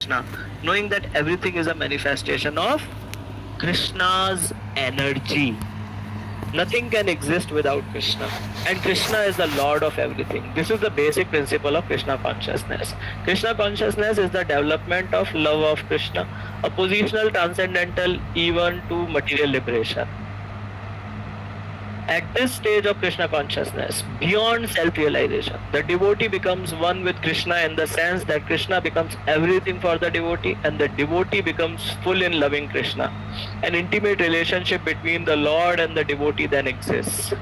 Krishna, knowing that everything is a manifestation of Krishna's energy. Nothing can exist without Krishna. And Krishna is the Lord of everything. This is the basic principle of Krishna consciousness. Krishna consciousness is the development of love of Krishna, a positional transcendental even to material liberation. At this stage of Krishna consciousness, beyond self-realization, the devotee becomes one with Krishna in the sense that Krishna becomes everything for the devotee and the devotee becomes full in loving Krishna. An intimate relationship between the Lord and the devotee then exists.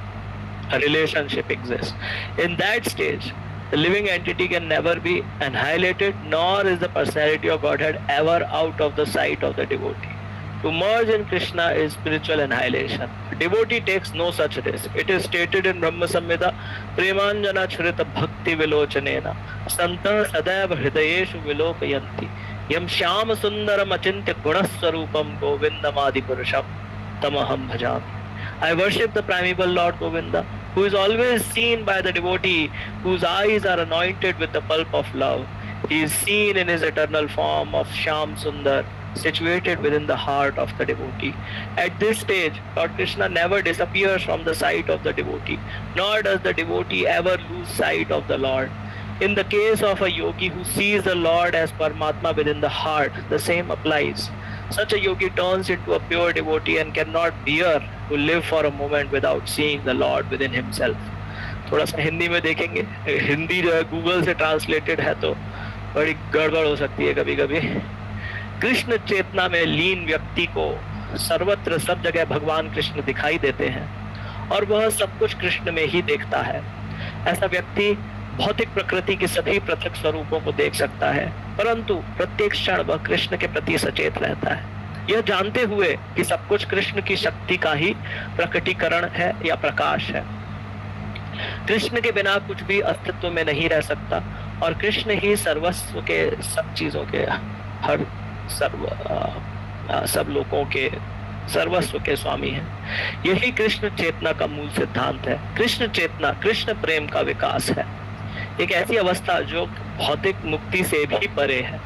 A relationship exists. In that stage, the living entity can never be annihilated, nor is the personality of Godhead ever out of the sight of the devotee. To merge in Krishna is spiritual annihilation. Devotee takes no such risk. It is stated in Brahma Samhita, Premanjana Churita Bhakti Vilochanena, Santa Sadaiva Hridayeshu Vilokayanti, Yam Shyam Sundaram Achintya Gunaswarupam Govindamadi Purusham Tamaham Bhajami. I worship the primeval Lord Govinda, who is always seen by the devotee, whose eyes are anointed with the pulp of love. He is seen in his eternal form of Shyam Sundar, situated within the heart of the devotee. At this stage, Lord Krishna never disappears from the sight of the devotee, nor does the devotee ever lose sight of the Lord. In the case of a yogi who sees the Lord as Paramatma within the heart, the same applies. Such a yogi turns into a pure devotee and cannot bear to live for a moment without seeing the Lord within himself. थोड़ा सा हिंदी में देखेंगे, हिंदी जो है Google से translated है तो बड़ी गड़बड़ हो सकती है कभी कभी. कृष्ण चेतना में लीन व्यक्ति को सर्वत्र सब जगह भगवान कृष्ण दिखाई देते हैं और वह सब कुछ कृष्ण में ही देखता है. ऐसा व्यक्ति भौतिक प्रकृति के सभी पृथक स्वरूपों को देख सकता है, परंतु प्रत्येक क्षण वह कृष्ण के प्रति सचेत रहता है, यह जानते हुए कि सब कुछ कृष्ण की शक्ति का ही प्रकटीकरण है या प्रकाश है. कृष्ण के बिना कुछ भी अस्तित्व में नहीं रह सकता और कृष्ण ही सर्वस्व के सब चीजों के हर सब लोगों के सर्वस्व के स्वामी हैं. यही कृष्ण चेतना का मूल सिद्धांत है. कृष्ण चेतना कृष्ण प्रेम का विकास है, एक ऐसी अवस्था जो भौतिक मुक्ति से भी परे है.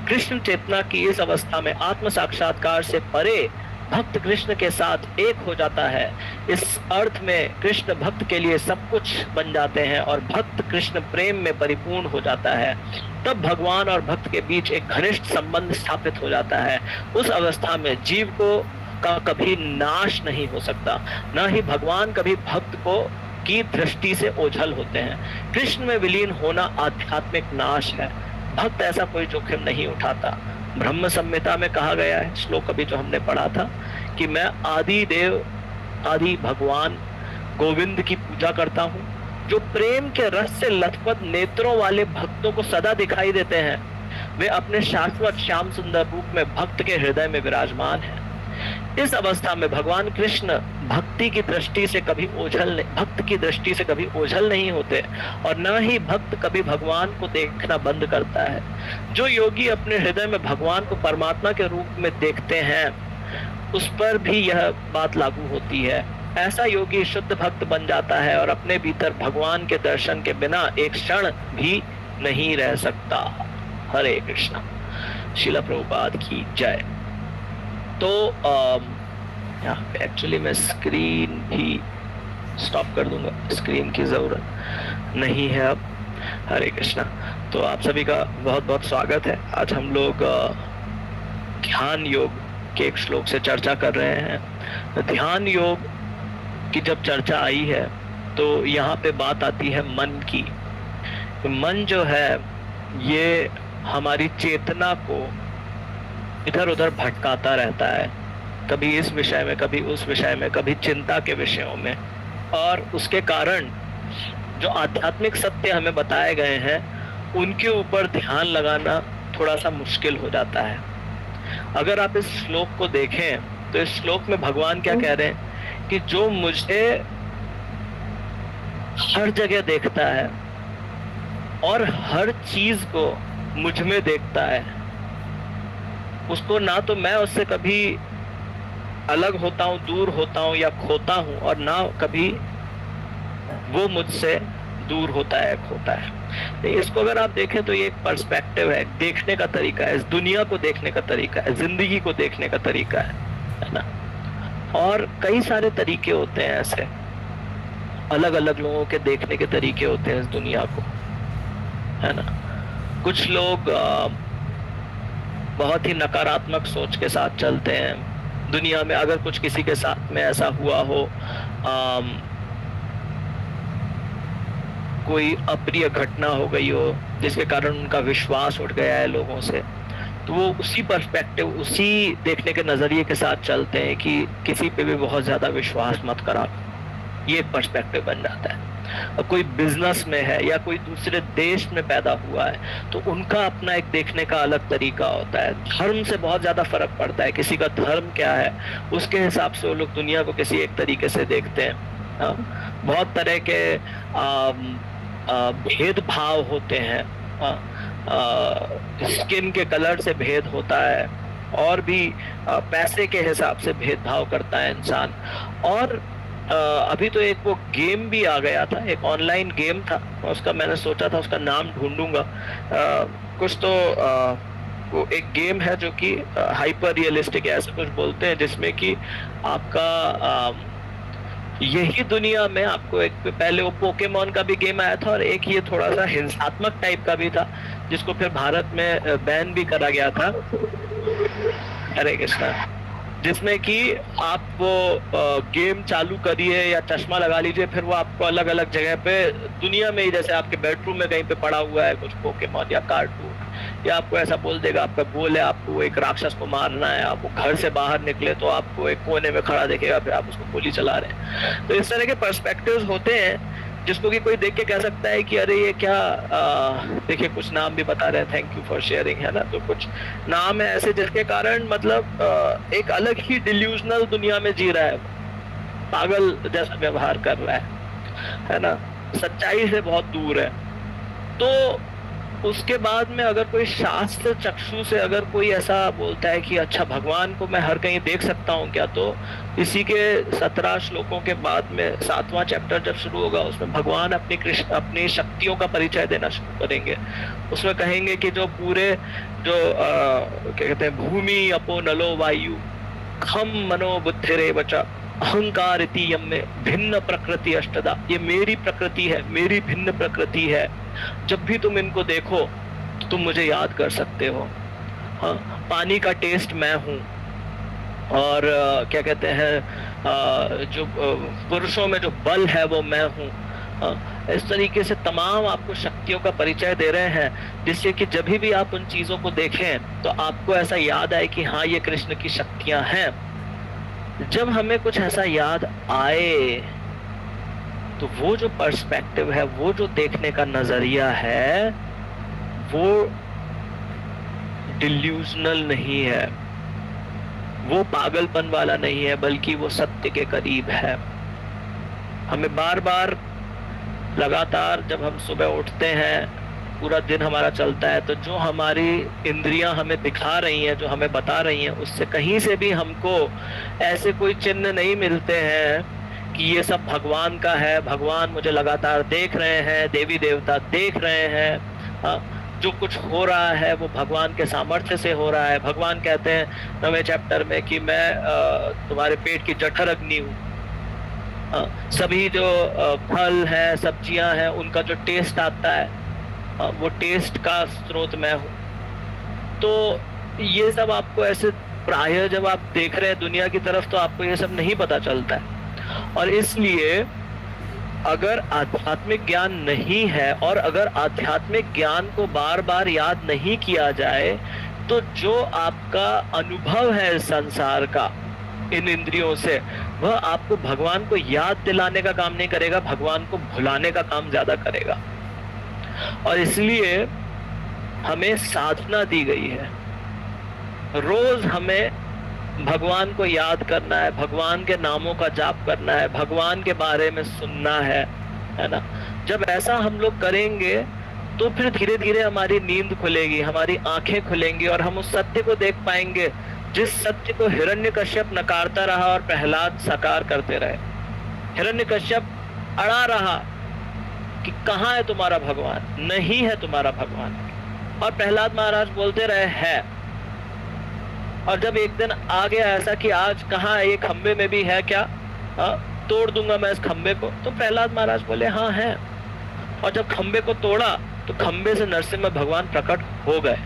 कृष्ण चेतना की इस अवस्था में आत्म साक्षात्कार से परे भक्त कृष्ण के साथ एक हो जाता है. इस अर्थ में कृष्ण भक्त के लिए सब कुछ बन जाते हैं और भक्त कृष्ण प्रेम में परिपूर्ण हो जाता है. तब भगवान और भक्त के बीच एक घनिष्ठ संबंध स्थापित हो जाता है. उस अवस्था में जीव को का कभी नाश नहीं हो सकता, न ही भगवान कभी भक्त को की दृष्टि से ओझल होते हैं. कृष्ण में विलीन होना आध्यात्मिक नाश है. भक्त ऐसा कोई जोखिम नहीं उठाता. ब्रह्म संहिता में कहा गया है, श्लोक अभी जो हमने पढ़ा था, कि मैं आदि देव आदि भगवान गोविंद की पूजा करता हूँ, जो प्रेम के रस से लथपथ नेत्रों वाले भक्तों को सदा दिखाई देते हैं. वे अपने शाश्वत श्याम सुंदर रूप में भक्त के हृदय में विराजमान हैं. इस अवस्था में भगवान कृष्ण भक्त की दृष्टि से कभी ओझल नहीं होते और न ही भक्त कभी भगवान को देखना बंद करता है. जो योगी अपने हृदय में भगवान को परमात्मा के रूप में देखते हैं, उस पर भी यह बात लागू होती है. ऐसा योगी शुद्ध भक्त बन जाता है और अपने भीतर भगवान के दर्शन के बिना एक क्षण भी नहीं रह सकता. हरे कृष्णा. श्रील प्रभुपाद की जय. तो यहाँ पे एक्चुअली मैं स्क्रीन भी स्टॉप कर दूंगा, स्क्रीन की जरूरत नहीं है अब. हरे कृष्णा. तो आप सभी का बहुत बहुत स्वागत है. आज हम लोग ध्यान योग के एक श्लोक से चर्चा कर रहे हैं. ध्यान योग की जब चर्चा आई है तो यहाँ पे बात आती है मन की. मन जो है ये हमारी चेतना को इधर उधर भटकाता रहता है, कभी इस विषय में, कभी उस विषय में, कभी चिंता के विषयों में. और उसके कारण जो आध्यात्मिक सत्य हमें बताए गए हैं उनके ऊपर ध्यान लगाना थोड़ा सा मुश्किल हो जाता है. अगर आप इस श्लोक को देखें तो इस श्लोक में भगवान क्या कह रहे हैं कि जो मुझे हर जगह देखता है और हर चीज को मुझ में देखता है, उसको ना तो मैं उससे कभी अलग होता हूँ, दूर होता हूँ या खोता हूँ, और ना कभी वो मुझसे दूर होता है, एक होता है। तो इसको अगर आप देखें तो ये एक पर्सपेक्टिव है, देखने का तरीका है, इस दुनिया को देखने का तरीका है, जिंदगी को देखने का तरीका है ना। और कई सारे तरीके होते हैं ऐसे, अलग अलग लोगों के देखने के तरीके होते हैं इस दुनिया को, है ना। कुछ लोग बहुत ही नकारात्मक सोच के साथ चलते हैं दुनिया में। अगर कुछ किसी के साथ में ऐसा हुआ हो, कोई अप्रिय घटना हो गई हो जिसके कारण उनका विश्वास उठ गया है लोगों से, तो वो उसी पर्सपेक्टिव, उसी देखने के नजरिए के साथ चलते हैं कि किसी पे भी बहुत ज्यादा विश्वास मत करा। ये एक पर्सपेक्टिव बन जाता है। और कोई बिजनेस में है या कोई दूसरे देश में पैदा हुआ है तो उनका अपना एक देखने का अलग तरीका होता है। धर्म से बहुत ज्यादा फर्क पड़ता है, किसी का धर्म क्या है उसके हिसाब से वो लोग दुनिया को किसी एक तरीके से देखते हैं। बहुत तरह के भेदभाव होते हैं, स्किन के कलर से भेद होता है, और भी पैसे के हिसाब से भेदभाव करता है इंसान। और अभी तो एक वो गेम भी आ गया था, एक ऑनलाइन गेम था, उसका मैंने सोचा था उसका नाम ढूंढूंगा। कुछ तो वो एक गेम है जो कि हाइपर रियलिस्टिक ऐसा कुछ बोलते हैं, जिसमें कि आपका यही दुनिया में आपको एक, पहले वो पोकेमॉन का भी गेम आया था और एक ये थोड़ा सा हिंसात्मक टाइप का भी था जिसको फिर भारत में बैन भी करा गया था, हरे कृष्णा, जिसमें कि आप वो गेम चालू करिए या चश्मा लगा लीजिए, फिर वो आपको अलग अलग जगह पे दुनिया में ही, जैसे आपके बेडरूम में कहीं पे पड़ा हुआ है कुछ पोकेमॉन या कार्टून, या आपको ऐसा बोल देगा, आपका गोल है आपको एक राक्षस को मारना है, आप वो घर से बाहर निकले तो आपको एक कोने में खड़ा देखेगा, फिर आप उसको गोली चला रहे हैं। तो इस तरह के पर्सपेक्टिव्स होते हैं जिसको कि कोई देख के कह सकता है कि अरे ये क्या, देखिए कुछ नाम भी बता रहे हैं, थैंक यू फॉर शेयरिंग, है ना। तो कुछ नाम है ऐसे जिसके कारण मतलब एक अलग ही डिल्यूजनल दुनिया में जी रहा है, पागल जैसा व्यवहार कर रहा है ना, सच्चाई से बहुत दूर है। तो उसके बाद में अगर कोई शास्त्र चक्षु से अगर कोई ऐसा बोलता है कि अच्छा भगवान को मैं हर कहीं देख सकता हूँ क्या, तो इसी के 17 श्लोकों के बाद में 7वां चैप्टर जब शुरू होगा उसमें भगवान अपनी शक्तियों का परिचय देना शुरू करेंगे। उसमें कहेंगे कि जो पूरे जो क्या कहते हैं, भूमि अपो नलो वायु खम मनो बुद्धिरे बचा अहंकार इति यम में भिन्न प्रकृति अष्टदा, ये मेरी प्रकृति है, मेरी भिन्न प्रकृति है। जब भी तुम इनको देखो तो तुम मुझे याद कर सकते हो। हाँ, पानी का टेस्ट मैं हूँ, और क्या कहते हैं, जो पुरुषों में जो बल है वो मैं हूँ। इस तरीके से तमाम आपको शक्तियों का परिचय दे रहे हैं, जिससे कि जब भी आप उन चीजों को देखें तो आपको ऐसा याद आए कि हाँ ये कृष्ण की शक्तियां हैं। जब हमें कुछ ऐसा याद आए तो वो जो पर्सपेक्टिव है, वो जो देखने का नजरिया है, वो डिल्यूजनल नहीं है, वो पागलपन वाला नहीं है, बल्कि वो सत्य के करीब है। हमें बार बार लगातार जब हम सुबह उठते हैं, पूरा दिन हमारा चलता है, तो जो हमारी इंद्रियां हमें दिखा रही हैं, जो हमें बता रही हैं, उससे कहीं से भी हमको ऐसे कोई चिन्ह नहीं मिलते हैं कि ये सब भगवान का है, भगवान मुझे लगातार देख रहे हैं, देवी देवता देख रहे हैं। जो कुछ हो रहा है वो भगवान के सामर्थ्य से हो रहा है। भगवान कहते हैं 9वें चैप्टर में कि मैं तुम्हारे पेट की जठर अग्नि हूँ। सभी जो फल हैं, सब्जियां हैं, उनका जो टेस्ट आता है वो टेस्ट का स्रोत मैं हूँ। तो ये सब आपको ऐसे प्राय जब आप देख रहे हैं दुनिया की तरफ तो आपको ये सब नहीं पता चलता है। और इसलिए अगर आध्यात्मिक ज्ञान नहीं है और अगर आध्यात्मिक ज्ञान को बार बार याद नहीं किया जाए तो जो आपका अनुभव है इस संसार का इन इंद्रियों से, वह आपको भगवान को याद दिलाने का काम नहीं करेगा, भगवान को भुलाने का काम ज्यादा करेगा। और इसलिए हमें साधना दी गई है, रोज हमें भगवान को याद करना है, भगवान के नामों का जाप करना है, भगवान के बारे में सुनना है ना। जब ऐसा हम लोग करेंगे तो फिर धीरे धीरे हमारी नींद खुलेगी, हमारी आंखें खुलेंगी और हम उस सत्य को देख पाएंगे जिस सत्य को हिरण्यकश्यप नकारता रहा और प्रहलाद साकार करते रहे। हिरण्यकश्यप अड़ा रहा कि कहाँ है तुम्हारा भगवान, नहीं है तुम्हारा भगवान। और प्रहलाद महाराज बोलते रहे है। और जब एक दिन आ गया ऐसा कि आज कहाँ है, ये खंबे में भी है क्या, तोड़ दूंगा मैं इस खंबे को, तो प्रहलाद महाराज बोले हाँ है। और जब खंबे को तोड़ा तो खंबे से नरसिम्हा भगवान प्रकट हो गए।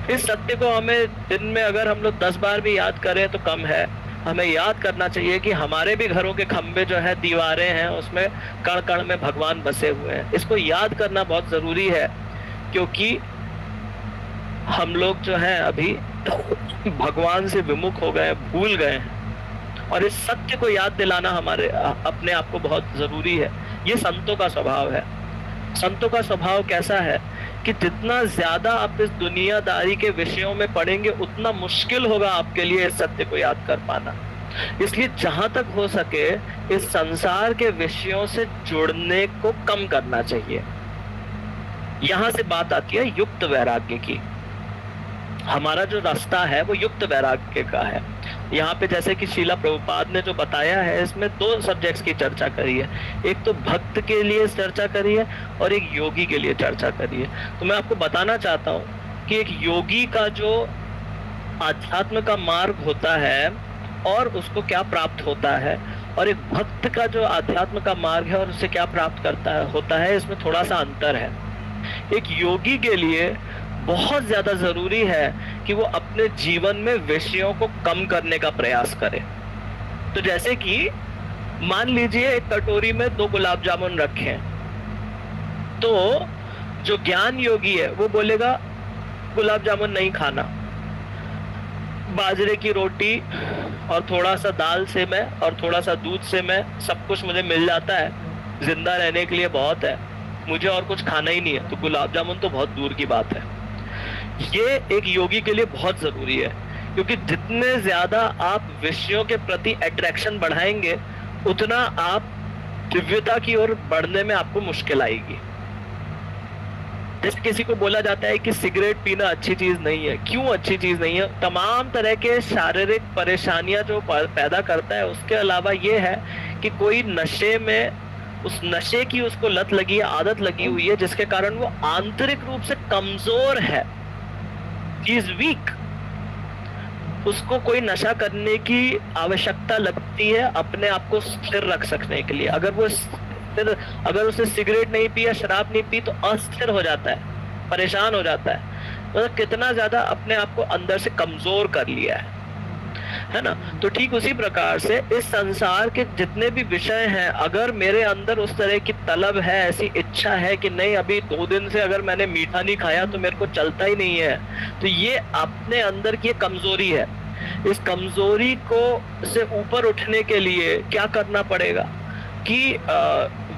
इस सत्य को हमें दिन में अगर हम लोग 10 बार भी याद करें तो कम है। हमें याद करना चाहिए कि हमारे भी घरों के खंबे जो है, दीवारें हैं, उसमें कण कण में भगवान बसे हुए हैं। इसको याद करना बहुत जरूरी है, क्योंकि हम लोग जो है अभी भगवान से विमुख हो गए, भूल गए हैं। और इस सत्य को याद दिलाना हमारे अपने आप को बहुत जरूरी है। ये संतों का स्वभाव है। संतों का स्वभाव कैसा है कि जितना ज्यादा आप इस दुनियादारी के विषयों में पढ़ेंगे उतना मुश्किल होगा आपके लिए इस सत्य को याद कर पाना। इसलिए जहां तक हो सके इस संसार के विषयों से जुड़ने को कम करना चाहिए। यहां से बात आती है युक्त वैराग्य की। हमारा जो रास्ता है वो युक्त वैराग्य का है। यहाँ पे जैसे कि शीला प्रभुपाद ने जो बताया है, इसमें 2 सब्जेक्ट्स की चर्चा करी है। एक तो भक्त के लिए चर्चा करी है और एक योगी के लिए चर्चा करी है। तो मैं आपको बताना चाहता हूँ कि एक योगी का जो आध्यात्म का मार्ग होता है और उसको क्या प्राप्त होता है, और एक भक्त का जो आध्यात्म का मार्ग है और उससे क्या प्राप्त होता है, इसमें थोड़ा सा अंतर है। एक योगी के लिए बहुत ज्यादा जरूरी है कि वो अपने जीवन में विषयों को कम करने का प्रयास करे। तो जैसे कि मान लीजिए एक कटोरी में 2 गुलाब जामुन रखे हैं, तो जो ज्ञान योगी है वो बोलेगा गुलाब जामुन नहीं खाना, बाजरे की रोटी और थोड़ा सा दाल से मैं और थोड़ा सा दूध से मैं सब कुछ मुझे मिल जाता है, जिंदा रहने के लिए बहुत है, मुझे और कुछ खाना ही नहीं है, तो गुलाब जामुन तो बहुत दूर की बात है। ये एक योगी के लिए बहुत जरूरी है, क्योंकि जितने ज्यादा आप विषयों के प्रति अट्रैक्शन बढ़ाएंगे उतना आप दिव्यता की ओर बढ़ने में आपको मुश्किल आएगी। जैसे किसी को बोला जाता है कि सिगरेट पीना अच्छी चीज नहीं है। क्यों अच्छी चीज नहीं है? तमाम तरह के शारीरिक परेशानियां जो पैदा करता है। उसके अलावा ये है कि कोई नशे में, उस नशे की उसको लत लगी है, आदत लगी हुई है, जिसके कारण वो आंतरिक रूप से कमजोर है, इज वीक। उसको कोई नशा करने की आवश्यकता लगती है अपने आप को स्थिर रख सकने के लिए। अगर उसने सिगरेट नहीं पिया, शराब नहीं पी, तो अस्थिर हो जाता है, परेशान हो जाता है। मतलब कितना ज्यादा अपने आप को अंदर से कमजोर कर लिया है ना। तो ठीक उसी प्रकार से इस संसार के जितने भी विषय हैं, अगर मेरे अंदर उस तरह की तलब है, ऐसी इच्छा है कि नहीं अभी 2 दिन से अगर मैंने मीठा नहीं खाया तो मेरे को चलता ही नहीं है, तो ये अपने अंदर की कमजोरी है। इस कमजोरी को से ऊपर उठने के लिए क्या करना पड़ेगा कि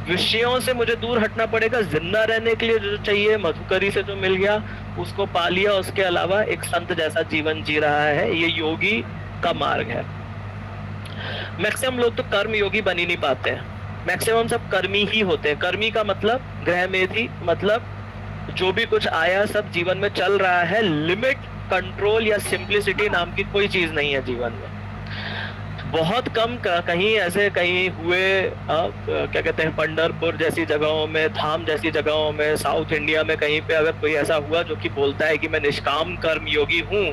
विषयों से मुझे दूर हटना पड़ेगा। जिंदा रहने के लिए जो चाहिए, मधुकरी से जो मिल गया उसको पा लिया, उसके अलावा एक संत जैसा जीवन जी रहा है, ये योगी का मार्ग है। मैक्सिमम लोग तो कर्म योगी बन ही नहीं पाते हैं। मैक्सिमम सब कर्मी ही होते हैं। कर्मी का मतलब ग्रह मेधी, मतलब जो भी कुछ आया सब जीवन में चल रहा है। लिमिट, कंट्रोल या सिंप्लिसिटी नाम की कोई चीज नहीं है जीवन में। बहुत कम कहीं ऐसे कहीं हुए, क्या कहते हैं, पंढरपुर जैसी जगहों में, धाम जैसी जगहों में, साउथ इंडिया में कहीं पे अगर कोई ऐसा हुआ जो कि बोलता है कि मैं निष्काम कर्म योगी हूँ,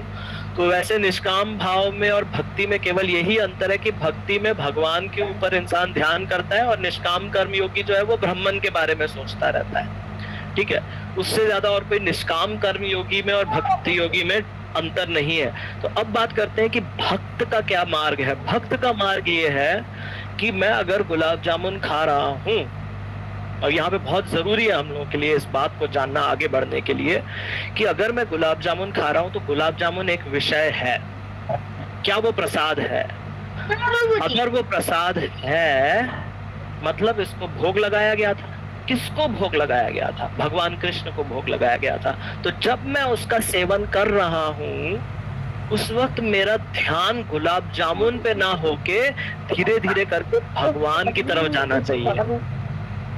तो वैसे निष्काम भाव में और भक्ति में केवल यही अंतर है कि भक्ति में भगवान के ऊपर इंसान ध्यान करता है और निष्काम कर्म योगी जो है वो ब्रह्मन के बारे में सोचता रहता है। ठीक है, उससे ज्यादा और कोई निष्काम कर्म योगी में और भक्ति योगी में अंतर नहीं है। तो अब बात करते हैं कि भक्त का क्या मार्ग है। भक्त का मार्ग ये है कि मैं अगर गुलाब जामुन खा रहा हूँ, और यहाँ पे बहुत जरूरी है हम लोगों के लिए इस बात को जानना आगे बढ़ने के लिए कि अगर मैं गुलाब जामुन खा रहा हूँ तो गुलाब जामुन एक विषय है, क्या वो प्रसाद है? अगर वो प्रसाद है मतलब इसको भोग लगाया गया था। किसको भोग लगाया गया था? भगवान कृष्ण को भोग लगाया गया था। तो जब मैं उसका सेवन कर रहा हूँ उस वक्त मेरा ध्यान गुलाब जामुन पे ना होके धीरे धीरे करके भगवान की तरफ जाना चाहिए।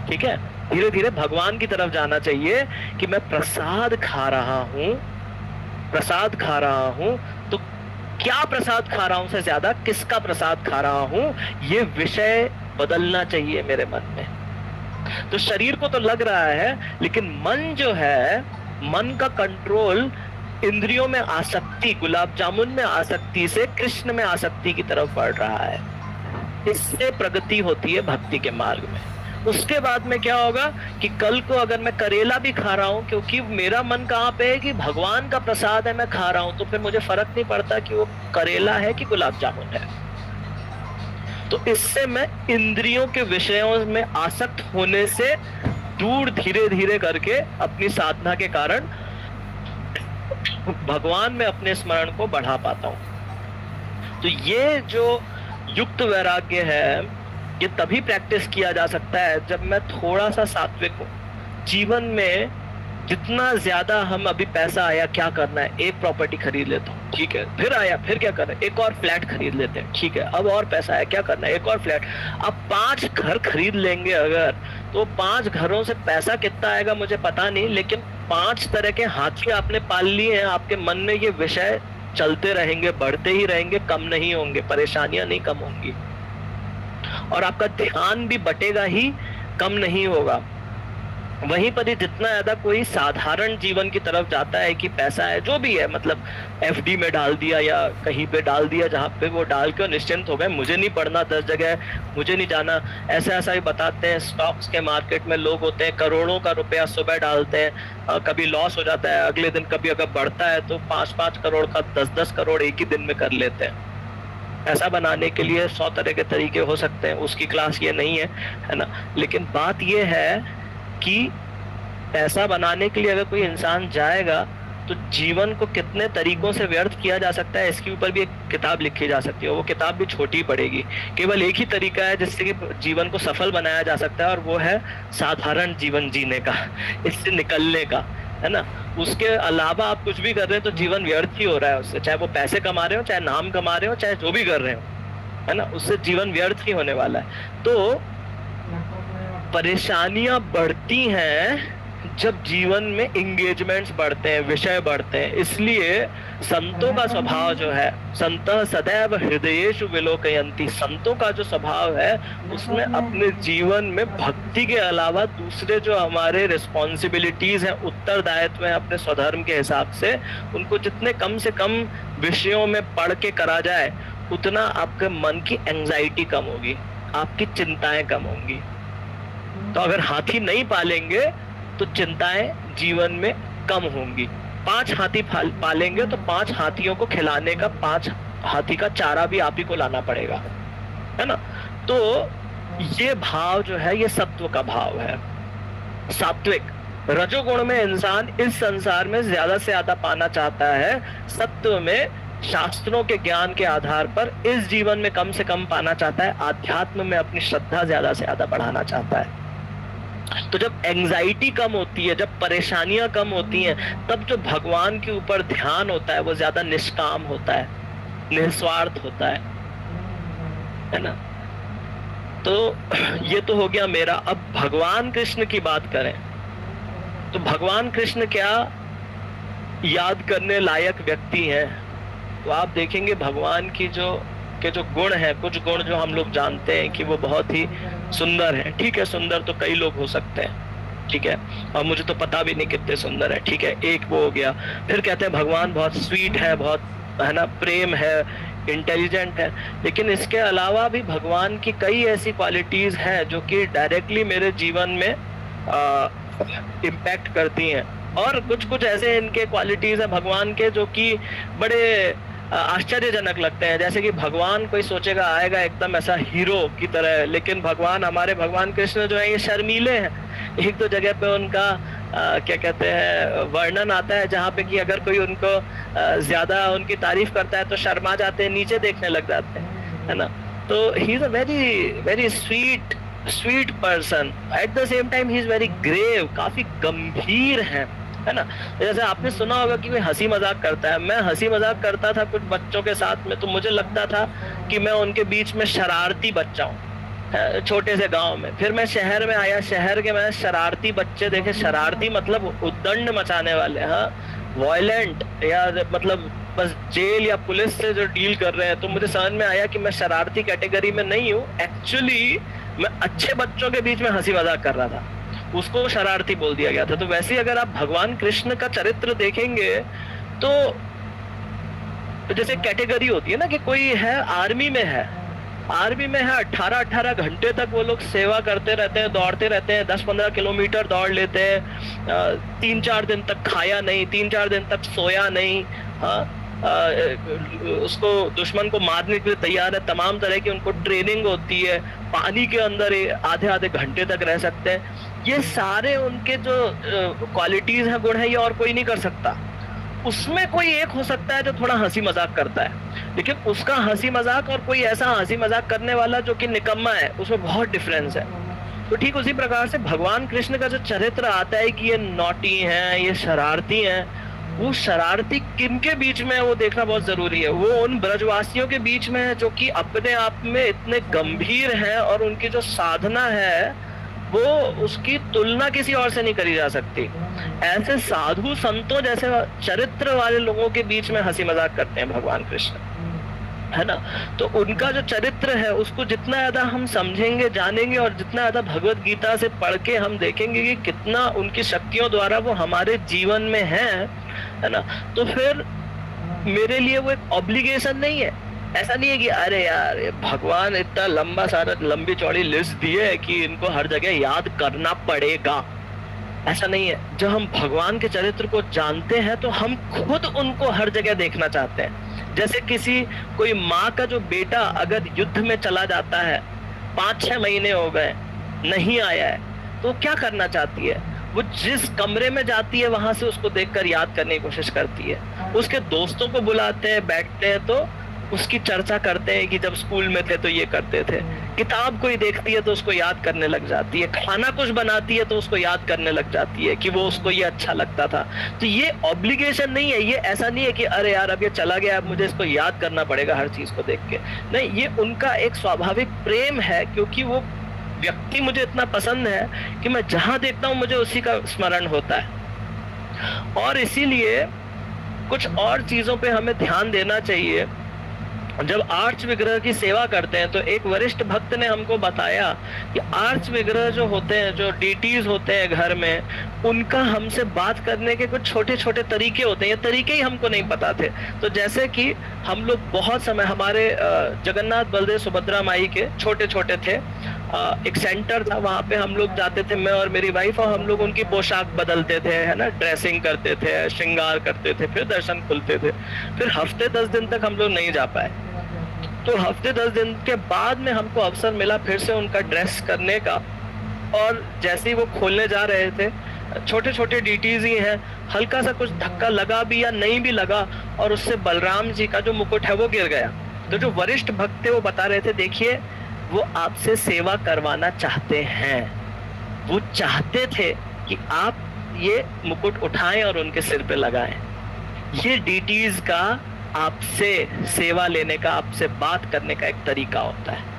ठीक है, धीरे धीरे भगवान की तरफ जाना चाहिए कि मैं प्रसाद खा रहा हूँ, प्रसाद खा रहा हूँ, तो क्या प्रसाद खा रहा हूँ से ज्यादा किसका प्रसाद खा रहा हूँ, ये विषय बदलना चाहिए मेरे मन में। तो शरीर को तो लग रहा है, लेकिन मन जो है, मन का कंट्रोल इंद्रियों में आसक्ति, गुलाब जामुन में आसक्ति से कृष्ण में आसक्ति की तरफ बढ़ रहा है। इससे प्रगति होती है भक्ति के मार्ग में। उसके बाद में क्या होगा कि कल को अगर मैं करेला भी खा रहा हूं, क्योंकि मेरा मन कहाँ पे है कि भगवान का प्रसाद है, मैं खा रहा हूं, तो फिर मुझे फर्क नहीं पड़ता कि वो करेला है कि गुलाब जामुन है। तो इससे मैं इंद्रियों के विषयों में आसक्त होने से दूर धीरे धीरे करके अपनी साधना के कारण भगवान में अपने स्मरण को बढ़ा पाता हूं। तो ये जो युक्त वैराग्य है, ये तभी प्रैक्टिस किया जा सकता है जब मैं थोड़ा सा सात्विक हूं। जीवन में जितना ज्यादा हम, अभी पैसा आया, क्या करना है, एक प्रॉपर्टी खरीद लेता हूँ, ठीक है, फिर आया, फिर क्या करना है, एक और फ्लैट खरीद लेते हैं, ठीक है, अब और पैसा आया, क्या करना है, एक और फ्लैट। अब 5 घर खरीद लेंगे अगर, तो 5 घरों से पैसा कितना आएगा मुझे पता नहीं, लेकिन 5 तरह के हाथी आपने पाल लिए हैं। आपके मन में ये विषय चलते रहेंगे, बढ़ते ही रहेंगे, कम नहीं होंगे, परेशानियां नहीं कम होंगी, और आपका ध्यान भी बटेगा ही, कम नहीं होगा। वहीं पर ही जितना ज्यादा कोई साधारण जीवन की तरफ जाता है कि पैसा है, जो भी है, मतलब एफडी में डाल दिया या कहीं पे डाल दिया, जहां पे वो डाल के निश्चिंत हो गए, मुझे नहीं पढ़ना 10 जगह, मुझे नहीं जाना, ऐसा ही बताते हैं। स्टॉक्स के मार्केट में लोग होते हैं, करोड़ों का रुपया सुबह डालते हैं, कभी लॉस हो जाता है, अगले दिन कभी अगर बढ़ता है तो 5-5 करोड़ का 10-10 करोड़ एक ही दिन में कर लेते हैं। पैसा बनाने के लिए 100 तरह के तरीके हो सकते हैं, उसकी क्लास ये नहीं है ना। लेकिन बात ये है कि पैसा बनाने के लिए अगर कोई इंसान जाएगा तो जीवन को कितने तरीकों से व्यर्थ किया जा सकता है, इसके ऊपर भी एक किताब लिखी जा सकती है। वो किताब भी छोटी पड़ेगी। केवल एक ही तरीका है जिससे कि जीवन को सफल बनाया जा सकता है, और वो है साधारण जीवन जीने का, इससे निकलने का, है ना। उसके अलावा आप कुछ भी कर रहे हैं तो जीवन व्यर्थ ही हो रहा है उससे, चाहे वो पैसे कमा रहे हो, चाहे नाम कमा रहे हो, चाहे जो भी कर रहे हो, है ना, उससे जीवन व्यर्थ ही होने वाला है। तो परेशानियां बढ़ती हैं जब जीवन में एंगेजमेंट्स बढ़ते हैं, विषय बढ़ते हैं। इसलिए संतों का स्वभाव जो है, संतः सदैव हृदयेषु विलोकयन्ति, संतों का जो स्वभाव है उसमें अपने जीवन में भक्ति के अलावा दूसरे जो हमारे रिस्पॉन्सिबिलिटीज हैं, उत्तरदायित्व हैं अपने स्वधर्म के हिसाब से, उनको जितने कम से कम विषयों में पढ़ के करा जाए, उतना आपके मन की एंजाइटी कम होगी, आपकी चिंताएं कम होंगी। तो अगर हाथी नहीं पालेंगे तो चिंताएं जीवन में कम होंगी। 5 हाथी पालेंगे तो 5 हाथियों को खिलाने का 5 हाथी का चारा भी आप ही को लाना पड़ेगा, है ना। तो ये भाव जो है, ये सत्व का भाव है, सात्विक। रजोगुण में इंसान इस संसार में ज्यादा से ज्यादा पाना चाहता है, सत्व में शास्त्रों के ज्ञान के आधार पर इस जीवन में कम से कम पाना चाहता है, आध्यात्म में अपनी श्रद्धा ज्यादा से ज्यादा बढ़ाना चाहता है। तो जब एंजाइटी कम होती है, जब परेशानियां कम होती हैं, तब जो भगवान के ऊपर ध्यान होता है वो ज्यादा निष्काम होता है, निस्वार्थ होता है ना। तो ये तो हो गया मेरा। अब भगवान कृष्ण की बात करें तो भगवान कृष्ण क्या याद करने लायक व्यक्ति हैं। तो आप देखेंगे भगवान की जो गुण है, कुछ गुण जो हम लोग जानते हैं कि वो बहुत ही सुंदर है, ठीक है, सुंदर तो कई लोग हो सकते हैं, ठीक है, और मुझे तो पता भी नहीं कितने सुंदर है, ठीक है, एक वो हो गया। फिर कहते हैं भगवान बहुत स्वीट है, बहुत, है ना, प्रेम है, इंटेलिजेंट है। लेकिन इसके अलावा भी भगवान की कई ऐसी क्वालिटीज हैं जो कि डायरेक्टली मेरे जीवन में इम्पैक्ट करती हैं, और कुछ कुछ ऐसे इनके क्वालिटीज हैं भगवान के जो कि बड़े आश्चर्यजनक लगते हैं। जैसे कि भगवान, कोई सोचेगा आएगा एकदम ऐसा हीरो की तरह, लेकिन भगवान, हमारे भगवान कृष्ण जो है ये शर्मीले हैं। एक तो जगह पे उनका क्या कहते हैं, वर्णन आता है जहाँ पे कि अगर कोई उनको ज्यादा उनकी तारीफ करता है तो शर्मा जाते हैं, नीचे देखने लग जाते हैं, है ना। तो he is a very very sweet person, at the same time he is very grave, काफी गंभीर है ना। जैसे आपने सुना होगा कि कोई हंसी मजाक करता है, मैं हंसी मजाक करता था कुछ बच्चों के साथ में, तो मुझे लगता था कि मैं उनके बीच में शरारती बच्चा हूँ, छोटे से गांव में। फिर मैं शहर में आया, शहर के मैंने शरारती बच्चे देखे, शरारती मतलब उद्दंड मचाने वाले, हाँ, वॉयलेंट, या मतलब बस जेल या पुलिस से जो डील कर रहे हैं। तो मुझे समझ में आया कि मैं शरारती कैटेगरी में नहीं हूँ, एक्चुअली मैं अच्छे बच्चों के बीच में हंसी मजाक कर रहा था, उसको शरारती बोल दिया गया था। तो वैसे ही अगर आप भगवान कृष्ण का चरित्र देखेंगे तो जैसे कैटेगरी होती है ना कि कोई है आर्मी में है, 18-18 घंटे तक वो लोग सेवा करते रहते हैं, दौड़ते रहते हैं, 10-15 किलोमीटर दौड़ लेते हैं, 3-4 दिन तक खाया नहीं, 3-4 दिन तक सोया नहीं, हाँ, उसको दुश्मन को मारने के लिए तैयार है, तमाम तरह की उनको ट्रेनिंग होती है, पानी के अंदर आधे घंटे तक रह सकते हैं। ये सारे उनके जो क्वालिटीज हैं, गुण हैं, ये और कोई नहीं कर सकता। उसमें कोई एक हो सकता है जो थोड़ा हंसी मजाक करता है, लेकिन उसका हंसी मजाक और कोई ऐसा हंसी मजाक करने वाला जो कि निकम्मा है, उसमें बहुत डिफरेंस है। तो ठीक उसी प्रकार से भगवान कृष्ण का जो चरित्र आता है कि ये नॉटी हैं, ये शरारती हैं, वो शरारती किन के बीच में है वो देखना बहुत जरूरी है। वो उन ब्रजवासियों के बीच में है जो कि अपने आप में इतने गंभीर हैं और उनकी जो साधना है वो उसकी तुलना किसी और से नहीं करी जा सकती। ऐसे साधु संतों जैसे चरित्र वाले लोगों के बीच में हंसी मजाक करते हैं भगवान कृष्ण, है ना। तो उनका जो चरित्र है उसको जितना ज्यादा हम समझेंगे, जानेंगे, और जितना ज्यादा भगवत गीता से पढ़ के हम देखेंगे कि कितना उनकी शक्तियों द्वारा वो हमारे जीवन में है ना, तो फिर मेरे लिए वो एक ऑब्लिगेशन नहीं है। ऐसा नहीं है कि अरे यार भगवान इतना लंबा सारा लंबी चौड़ी लिस्ट दी है कि इनको हर जगह याद करना पड़ेगा, ऐसा नहीं है। जब हम भगवान के चरित्र को जानते हैं तो हम खुद उनको हर जगह देखना चाहते हैं। जैसे कोई माँ का जो बेटा अगर युद्ध में चला जाता है, 5-6 महीने हो गए नहीं आया है, तो क्या करना चाहती है? वो जिस कमरे में जाती है वहां से उसको देखकर याद करने की कोशिश करती है। उसके दोस्तों को बुलाते हैं, बैठते हैं तो उसकी चर्चा करते हैं कि जब स्कूल में थे तो ये करते थे। किताब कोई देखती है तो उसको याद करने लग जाती है, खाना कुछ बनाती है तो उसको याद करने लग जाती है कि वो उसको ये अच्छा लगता था। तो ये ऑब्लिगेशन नहीं है, ये ऐसा नहीं है कि अरे यार अब ये चला गया, अब मुझे इसको याद करना पड़ेगा हर चीज को देख के। नहीं, ये उनका एक स्वाभाविक प्रेम है, क्योंकि वो व्यक्ति मुझे इतना पसंद है कि मैं जहां देखता हूं मुझे उसी का स्मरण होता है। और इसीलिए कुछ और चीजों पे हमें ध्यान देना चाहिए। जब आर्च विग्रह की सेवा करते हैं तो एक वरिष्ठ भक्त ने हमको बताया कि आर्च विग्रह जो होते हैं, जो डीटीज होते हैं घर में, उनका हमसे बात करने के कुछ छोटे छोटे तरीके होते हैं। ये तरीके ही हमको नहीं पता थे। तो जैसे कि हम लोग बहुत समय, हमारे जगन्नाथ बलदेव सुभद्रा माई के छोटे छोटे थे, एक सेंटर था, वहां पे हम लोग जाते थे, मैं और मेरी वाइफ, और हम लोग उनकी पोशाक बदलते थे, है ना, ड्रेसिंग करते थे, श्रृंगार करते थे, फिर दर्शन खुलते थे। फिर हफ्ते 10 दिन तक हम लोग नहीं जा पाए। तो हफ्ते 10 दिन के बाद में हमको अवसर मिला फिर से उनका ड्रेस करने का, और जैसे ही वो खोलने जा रहे थे, छोटे छोटे डीटीज ही हैं, हल्का सा कुछ धक्का लगा भी या नहीं भी लगा, और उससे बलराम जी का जो मुकुट है वो गिर गया। तो जो वरिष्ठ भक्त थे वो बता रहे थे, देखिए वो आपसे सेवा करवाना चाहते हैं, वो चाहते थे कि आप ये मुकुट उठाएं और उनके सिर पे लगाएं। ये डीटीज का आपसे सेवा लेने का, आपसे बात करने का एक तरीका होता है।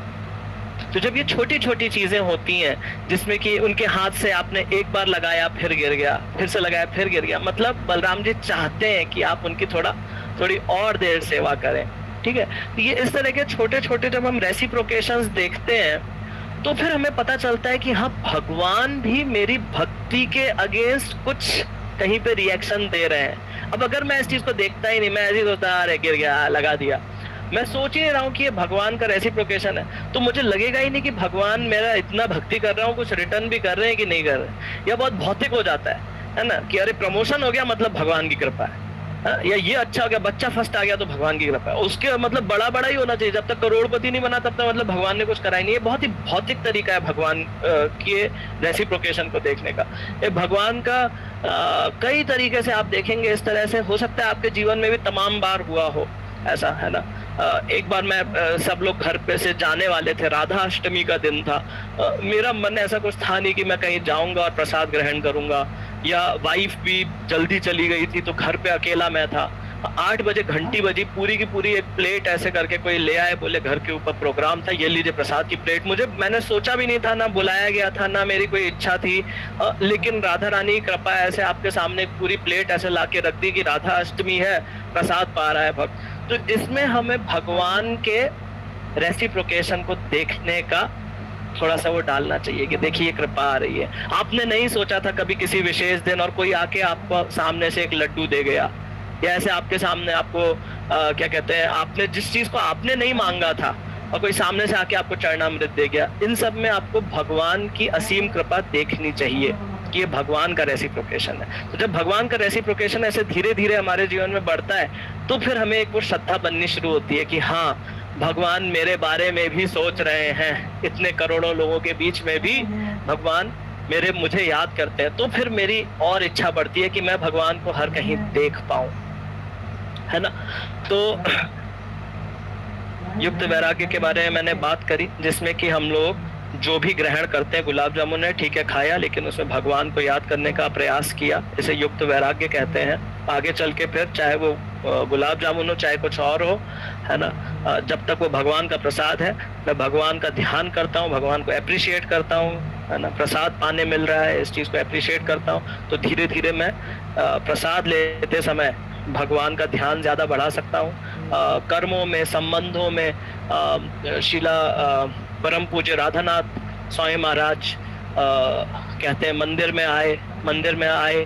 तो जब ये छोटी छोटी चीजें होती हैं, जिसमें कि उनके हाथ से आपने एक बार लगाया फिर गिर गया, फिर से लगाया फिर गिर गया, मतलब बलराम जी चाहते हैं कि आप उनकी थोड़ी और देर सेवा करें, ठीक है। तो ये इस तरह के छोटे छोटे जब हम रेसिप्रोकेशंस देखते हैं तो फिर हमें पता चलता है कि हाँ, भगवान भी मेरी भक्ति के अगेंस्ट कुछ कहीं पे रिएक्शन दे रहे हैं। अब अगर मैं इस चीज को देखता ही नहीं, मैं ऐसे ही सोचता अरे गिर गया, लगा दिया, मैं सोच ही नहीं रहा हूँ कि ये भगवान का रेसिप्रोकेशन है, तो मुझे लगेगा ही नहीं कि भगवान मेरा इतना भक्ति कर रहा हूँ, कुछ रिटर्न भी कर रहे हैं कि नहीं कर रहे। यह बहुत भौतिक हो जाता है ना, कि अरे प्रमोशन हो गया मतलब भगवान की कृपा है, या ये अच्छा हो गया, बच्चा फर्स्ट आ गया तो भगवान की कृपा है। उसके मतलब बड़ा ही होना चाहिए, जब तक करोड़पति नहीं बना तब तक मतलब भगवान ने कुछ करा ही नहीं। ये बहुत ही भौतिक तरीका है भगवान के रेसिप्रोकेशन को देखने का। ये भगवान का कई तरीके से आप देखेंगे इस तरह से। हो सकता है आपके जीवन में भी तमाम बार हुआ हो ऐसा, है ना। एक बार मैं सब लोग घर पे से जाने वाले थे, राधा अष्टमी का दिन था, मेरा मन ऐसा कुछ था नहीं कि मैं कहीं जाऊंगा और प्रसाद ग्रहण करूंगा, या वाइफ भी जल्दी चली गई थी तो घर पे अकेला मैं था। 8 बजे घंटी बजी, पूरी की पूरी एक प्लेट ऐसे करके कोई ले आए, बोले घर के ऊपर प्रोग्राम था, ये लीजिए प्रसाद की प्लेट। मैंने सोचा भी नहीं था, ना बुलाया गया था, ना मेरी कोई इच्छा थी, लेकिन राधा रानी की कृपा ऐसे आपके सामने एक पूरी प्लेट ऐसे लाके रख दी कि राधा अष्टमी है, प्रसाद पा रहा है भक्त। तो इसमें हमें भगवान के रेसिप्रोकेशन को देखने का थोड़ा सा वो डालना चाहिए कि देखिए कृपा आ रही है, आपने नहीं सोचा था कभी किसी विशेष दिन और कोई आके आपको सामने से एक लड्डू दे गया, या ऐसे आपके सामने आपको क्या कहते हैं, आपने जिस चीज को आपने नहीं मांगा था और कोई सामने से आके आपको चरणामृत दे गया, इन सब में आपको भगवान की असीम कृपा देखनी चाहिए कि ये भगवान का रेसिप्रोकेशन है। तो जब भगवान का रेसिप्रोकेशन ऐसे धीरे धीरे हमारे जीवन में बढ़ता है तो फिर हमें एक वो श्रद्धा बननी शुरू होती है कि हाँ, भगवान मेरे बारे में भी सोच रहे हैं, इतने करोड़ों लोगों के बीच में भी भगवान मुझे याद करते हैं। तो फिर मेरी और इच्छा बढ़ती है कि मैं भगवान को हर कहीं देख पाऊं, है ना। तो युक्त वैराग्य के बारे में मैंने बात करी, जिसमें कि हम लोग जो भी ग्रहण करते हैं, गुलाब जामुन है ठीक है खाया, लेकिन उसमें भगवान को याद करने का प्रयास किया, इसे युक्त वैराग्य कहते हैं। आगे चल के फिर चाहे वो गुलाब जामुन हो चाहे कुछ और हो, है ना, जब तक वो भगवान का प्रसाद है, मैं भगवान का ध्यान करता हूँ, भगवान को अप्रिशिएट करता हूँ, है ना, प्रसाद पाने मिल रहा है इस चीज को अप्रिशिएट करता हूँ, तो धीरे धीरे मैं प्रसाद लेते समय भगवान का ध्यान ज्यादा बढ़ा सकता हूँ। कर्मों में, संबंधों में शिला परम पूज्य राधानाथ स्वामी महाराज कहते हैं, मंदिर में आए,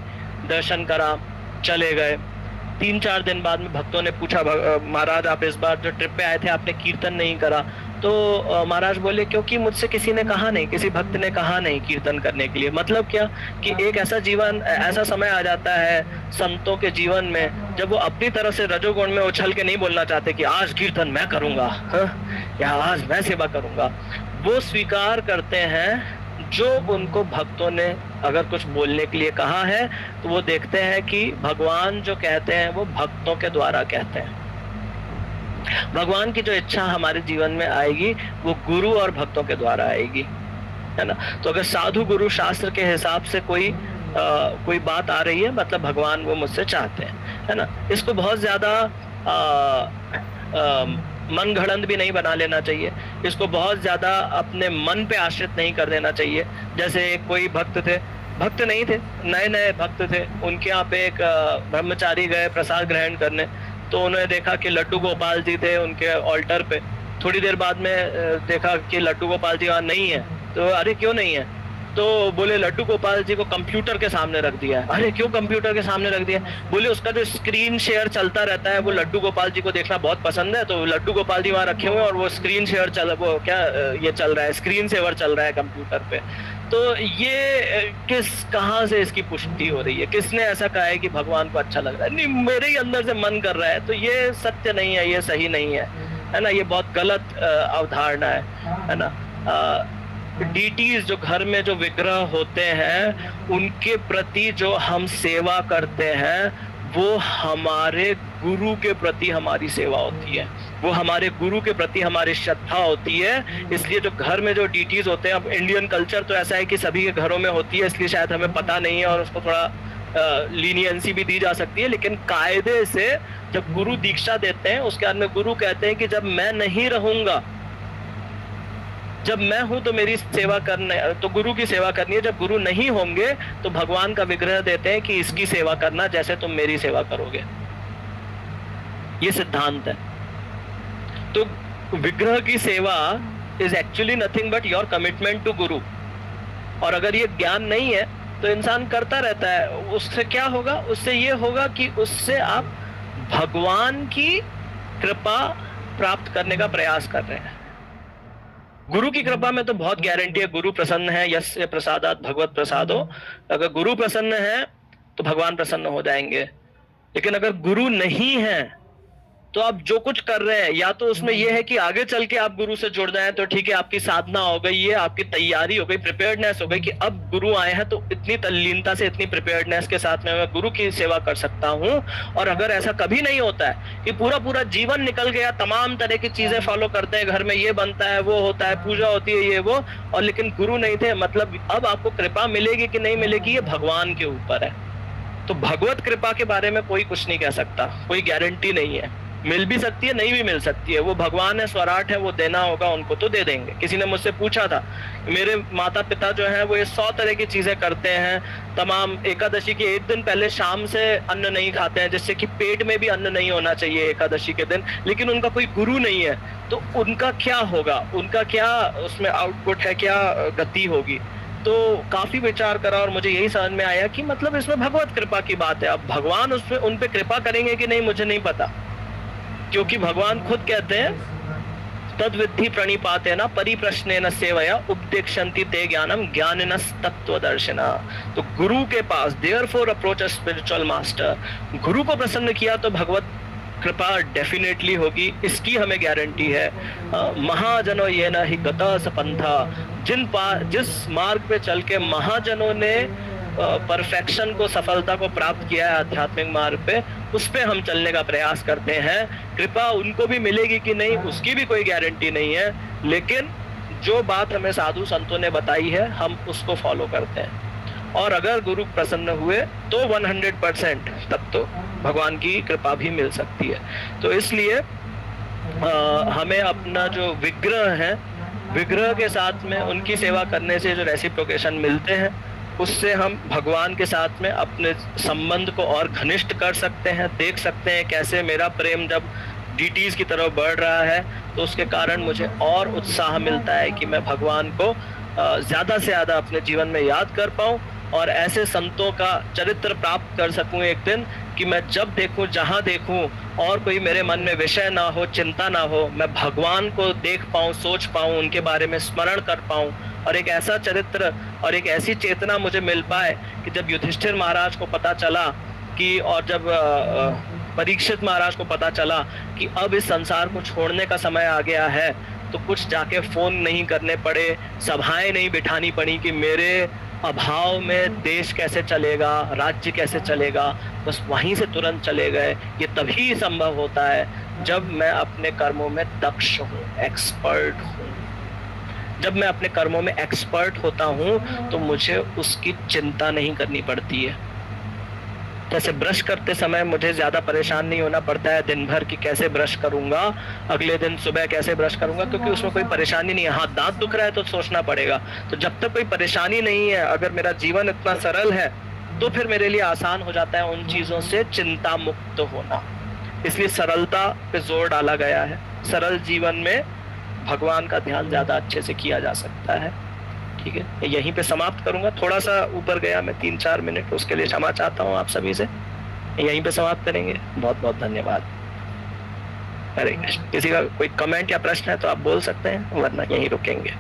दर्शन करा, चले गए। 3-4 दिन बाद में भक्तों ने पूछा, महाराज आप इस बार जो ट्रिप पे आए थे आपने कीर्तन नहीं करा? तो महाराज बोले क्योंकि मुझसे किसी ने कहा नहीं, किसी भक्त ने कहा नहीं कीर्तन करने के लिए। मतलब क्या कि एक ऐसा समय आ जाता है संतों के जीवन में जब वो अपनी तरफ से रजोगुण में उछल के नहीं बोलना चाहते कि आज कीर्तन मैं करूंगा, या आज मैं सेवा करूंगा। वो स्वीकार करते हैं जो उनको भक्तों ने अगर कुछ बोलने के लिए कहा है, तो वो देखते हैं कि भगवान जो कहते हैं वो भक्तों के द्वारा कहते हैं। भगवान की जो इच्छा हमारे जीवन में आएगी वो गुरु और भक्तों के द्वारा आएगी, है ना। तो अगर साधु गुरु शास्त्र के हिसाब से कोई बात आ रही है, मतलब भगवान वो मुझसे चाहते हैं, है ना। इसको बहुत ज्यादा मन घड़ंत भी नहीं बना लेना चाहिए, इसको बहुत ज्यादा अपने मन पे आश्रित नहीं कर देना चाहिए। जैसे कोई भक्त नहीं थे, नए भक्त थे, उनके यहाँ पे एक ब्रह्मचारी गए प्रसाद ग्रहण करने, तो उन्होंने देखा कि लड्डू गोपाल जी थे उनके ऑल्टर पे। थोड़ी देर बाद में देखा कि लड्डू गोपाल जी वहाँ नहीं है, तो अरे क्यों नहीं है? तो बोले लड्डू गोपाल जी को कंप्यूटर के सामने रख दिया है। अरे क्यों कंप्यूटर के सामने रख दिया? बोले उसका जो स्क्रीन शेयर चलता रहता है वो लड्डू गोपाल जी को देखना बहुत पसंद है, तो लड्डू गोपाल जी वहाँ रखे हुए और वो स्क्रीन शेयर चल रहा है, स्क्रीन सेवर चल रहा है कंप्यूटर पे। तो ये कहाँ से इसकी पुष्टि हो रही है? किसने ऐसा कहा है कि भगवान को अच्छा लग रहा है? नहीं, मेरे ही अंदर से मन कर रहा है। तो ये सत्य नहीं है, ये सही नहीं है ना, ये बहुत गलत अवधारणा है ना। डीटीज जो घर में जो विग्रह होते हैं उनके प्रति जो हम सेवा करते हैं वो हमारे गुरु के प्रति हमारी सेवा होती है, वो हमारे गुरु के प्रति हमारी श्रद्धा होती है। इसलिए जो घर में जो डीटीज होते हैं, अब इंडियन कल्चर तो ऐसा है कि सभी के घरों में होती है, इसलिए शायद हमें पता नहीं है और उसको थोड़ा लीनियंसी भी दी जा सकती है। लेकिन कायदे से जब गुरु दीक्षा देते हैं उसके बाद में गुरु कहते हैं कि जब मैं नहीं रहूंगा, जब मैं हूं तो मेरी सेवा करने, तो गुरु की सेवा करनी है। जब गुरु नहीं होंगे तो भगवान का विग्रह देते हैं कि इसकी सेवा करना जैसे तुम मेरी सेवा करोगे। ये सिद्धांत है। तो विग्रह की सेवा is actually nothing but your commitment to guru. और अगर ये ज्ञान नहीं है तो इंसान करता रहता है, उससे क्या होगा? उससे ये होगा कि उससे आप भगवान की कृपा प्राप्त करने का प्रयास कर रहे हैं। गुरु की कृपा में तो बहुत गारंटी है, गुरु प्रसन्न है, यस्य प्रसादात भगवत प्रसादो। अगर गुरु प्रसन्न है तो भगवान प्रसन्न हो जाएंगे। लेकिन अगर गुरु नहीं है तो आप जो कुछ कर रहे हैं, या तो उसमें यह है कि आगे चल के आप गुरु से जुड़ जाएं तो ठीक है, आपकी साधना हो गई, ये आपकी तैयारी हो गई, प्रिपेयर्डनेस हो गई कि अब गुरु आए हैं तो इतनी तल्लीनता से, इतनी प्रिपेयर्डनेस के साथ में मैं गुरु की सेवा कर सकता हूं। और अगर ऐसा कभी नहीं होता है कि पूरा जीवन निकल गया, तमाम तरह की चीजें फॉलो करते हैं, घर में ये बनता है, वो होता है, पूजा होती है, ये वो, और लेकिन गुरु नहीं थे, मतलब अब आपको कृपा मिलेगी कि नहीं मिलेगी ये भगवान के ऊपर है। तो भगवत कृपा के बारे में कोई कुछ नहीं कह सकता, कोई गारंटी नहीं है। मिल भी सकती है, नहीं भी मिल सकती है, वो भगवान है, स्वराट है, वो देना होगा उनको तो दे देंगे। किसी ने मुझसे पूछा था, मेरे माता पिता जो हैं वो ये 100 तरह की चीजें करते हैं, तमाम एकादशी के एक दिन पहले शाम से अन्न नहीं खाते हैं, जिससे कि पेट में भी अन्न नहीं होना चाहिए एकादशी के दिन, लेकिन उनका कोई गुरु नहीं है, तो उनका क्या होगा, उनका क्या उसमें आउटपुट है, क्या गति होगी। तो काफी विचार करा और मुझे यही समझ में आया कि मतलब इसमें भगवत कृपा की बात है। अब भगवान उसमें उन पे कृपा करेंगे कि नहीं मुझे नहीं पता, क्योंकि भगवान खुद कहते हैं तद विद्धि प्रणिपाते न परिप्रश्नेन सेवया उपदेक्षन्ति ते ज्ञानम ज्ञानिनस् तत्वदर्शिना। तो गुरु के पास therefore approach a spiritual master, गुरु को प्रसन्न किया तो भगवत कृपा डेफिनेटली होगी, इसकी हमें गारंटी है। महाजनो ये न ही गता सपंथा, जिस मार्ग पे चल के महाजनों ने परफेक्शन को, सफलता को प्राप्त किया है आध्यात्मिक मार्ग पे, उस पे हम चलने का प्रयास करते हैं। कृपा उनको भी मिलेगी कि नहीं उसकी भी कोई गारंटी नहीं है, लेकिन जो बात हमें साधु संतों ने बताई है हम उसको फॉलो करते हैं, और अगर गुरु प्रसन्न हुए तो 100% तब तो भगवान की कृपा भी मिल सकती है। तो इसलिए हमें अपना जो विग्रह है, विग्रह के साथ में उनकी सेवा करने से जो रेसिप्रोकेशन मिलते हैं, उससे हम भगवान के साथ में अपने संबंध को और घनिष्ठ कर सकते हैं। देख सकते हैं कैसे मेरा प्रेम जब डीटीज की तरफ बढ़ रहा है तो उसके कारण मुझे और उत्साह मिलता है कि मैं भगवान को ज़्यादा से ज़्यादा अपने जीवन में याद कर पाऊँ और ऐसे संतों का चरित्र प्राप्त कर सकूं एक दिन कि मैं जब देखूं, जहां देखूं, और कोई मेरे मन में विषय ना हो, चिंता ना हो, मैं भगवान को देख पाऊं, सोच पाऊं, उनके बारे में स्मरण कर पाऊं, और एक ऐसा चरित्र और एक ऐसी चेतना मुझे मिल पाए कि जब युधिष्ठिर महाराज को पता चला कि, और जब परीक्षित महाराज को पता चला कि अब इस संसार को छोड़ने का समय आ गया है, तो कुछ जाके फोन नहीं करने पड़े, सभाएं नहीं बिठानी पड़ी कि मेरे अभाव में देश कैसे चलेगा, राज्य कैसे चलेगा, बस वहीं से तुरंत चले गए। ये तभी संभव होता है जब मैं अपने कर्मों में दक्ष हूँ, एक्सपर्ट हूँ। जब मैं अपने कर्मों में एक्सपर्ट होता हूँ तो मुझे उसकी चिंता नहीं करनी पड़ती है। जैसे ब्रश करते समय मुझे ज्यादा परेशान नहीं होना पड़ता है दिन भर कि कैसे ब्रश करूंगा, अगले दिन सुबह कैसे ब्रश करूंगा, क्योंकि उसमें कोई परेशानी नहीं है। हाँ, दांत दुख रहा है तो सोचना पड़ेगा। तो जब तक कोई परेशानी नहीं है, अगर मेरा जीवन इतना सरल है, तो फिर मेरे लिए आसान हो जाता है उन चीजों से चिंता मुक्त होना। इसलिए सरलता पे जोर डाला गया है। सरल जीवन में भगवान का ध्यान ज्यादा अच्छे से किया जा सकता है। ठीक है, यहीं पे समाप्त करूंगा। थोड़ा सा ऊपर गया मैं 3-4 मिनट, उसके लिए क्षमा चाहता हूँ आप सभी से। यहीं पे समाप्त करेंगे। बहुत बहुत धन्यवाद। हरे कृष्ण। किसी का कोई कमेंट या प्रश्न है तो आप बोल सकते हैं, वरना यहीं रुकेंगे।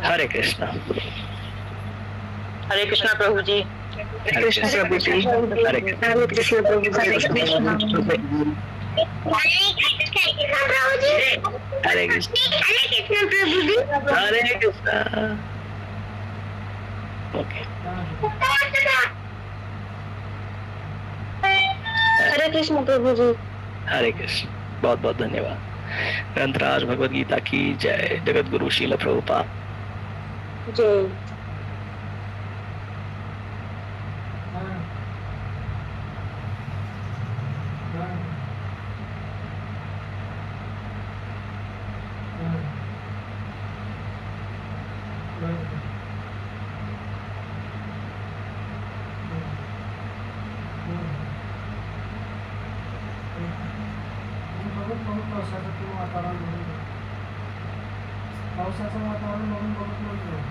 हरे कृष्णा। हरे कृष्णा प्रभु जी। हरे कृष्ण प्रभु जी। हरे कृष्ण। हरे कृष्ण प्रभु जी। हरे कृष्ण। हरे कृष्ण। हरे कृष्ण प्रभु जी। हरे कृष्ण। ओके। हरे कृष्ण प्रभु जी। हरे कृष्ण। बहुत बहुत धन्यवाद। ग्रंथराज भगवद गीता की जय। जगत गुरु श्रील प्रभुपाद जय। पावसाचं वातावरण बघून बघितलं